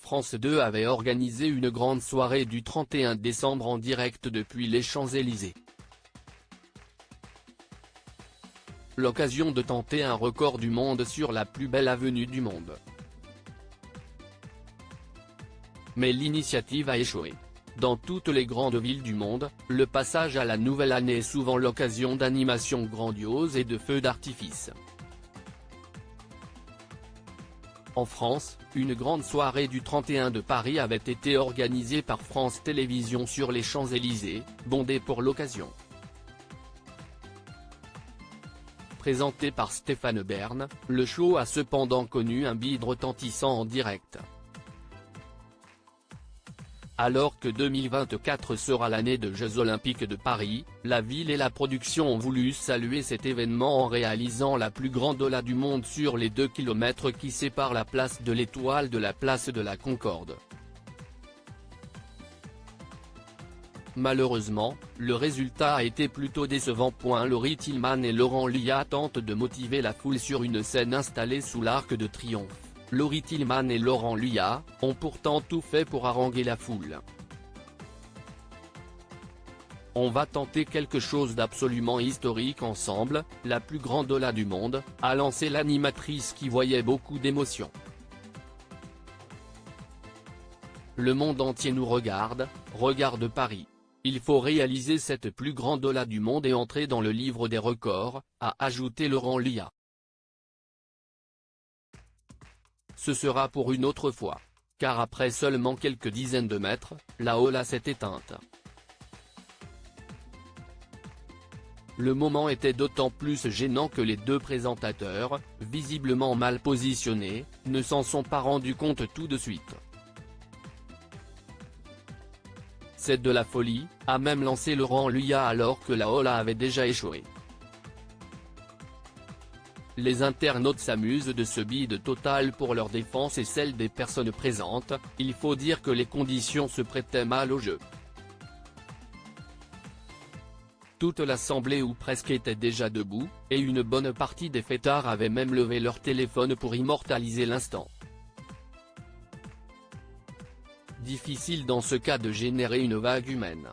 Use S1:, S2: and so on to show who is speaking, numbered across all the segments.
S1: France 2 avait organisé une grande soirée du 31 décembre en direct depuis les Champs-Élysées. L'occasion de tenter un record du monde sur la plus belle avenue du monde. Mais l'initiative a échoué. Dans toutes les grandes villes du monde, le passage à la nouvelle année est souvent l'occasion d'animations grandioses et de feux d'artifice. En France, une grande soirée du 31 de Paris avait été organisée par France Télévisions sur les Champs-Élysées, bondée pour l'occasion. Présenté par Stéphane Bern, le show a cependant connu un bide retentissant en direct. Alors que 2024 sera l'année des Jeux Olympiques de Paris, la ville et la production ont voulu saluer cet événement en réalisant la plus grande ola du monde sur les 2 km qui séparent la place de l'Étoile de la place de la Concorde. Malheureusement, le résultat a été plutôt décevant. Laurie Tillman et Laurent Luyat tentent de motiver la foule sur une scène installée sous l'Arc de Triomphe. Laurie Tillman et Laurent Luyat ont pourtant tout fait pour haranguer la foule. On va tenter quelque chose d'absolument historique ensemble, la plus grande ola du monde, a lancé l'animatrice qui voyait beaucoup d'émotions. Le monde entier nous regarde Paris. Il faut réaliser cette plus grande ola du monde et entrer dans le livre des records, a ajouté Laurent Luyat. Ce sera pour une autre fois. Car après seulement quelques dizaines de mètres, la ola s'est éteinte. Le moment était d'autant plus gênant que les deux présentateurs, visiblement mal positionnés, ne s'en sont pas rendus compte tout de suite. C'est de la folie, a même lancé Laurent Luyat alors que la ola avait déjà échoué. Les internautes s'amusent de ce bide total pour leur défense et celle des personnes présentes. Il faut dire que les conditions se prêtaient mal au jeu. Toute l'assemblée ou presque était déjà debout, et une bonne partie des fêtards avaient même levé leur téléphone pour immortaliser l'instant. Difficile dans ce cas de générer une vague humaine.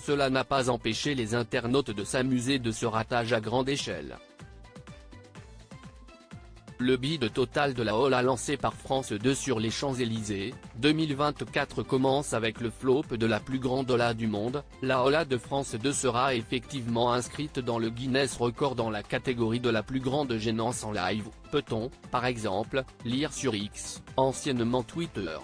S1: Cela n'a pas empêché les internautes de s'amuser de ce ratage à grande échelle. Le bide total de la ola lancé par France 2 sur les Champs-Élysées, 2024 commence avec le flop de la plus grande ola du monde. La ola de France 2 sera effectivement inscrite dans le Guinness Record dans la catégorie de la plus grande gênance en live, peut-on, par exemple, lire sur X, anciennement Twitter.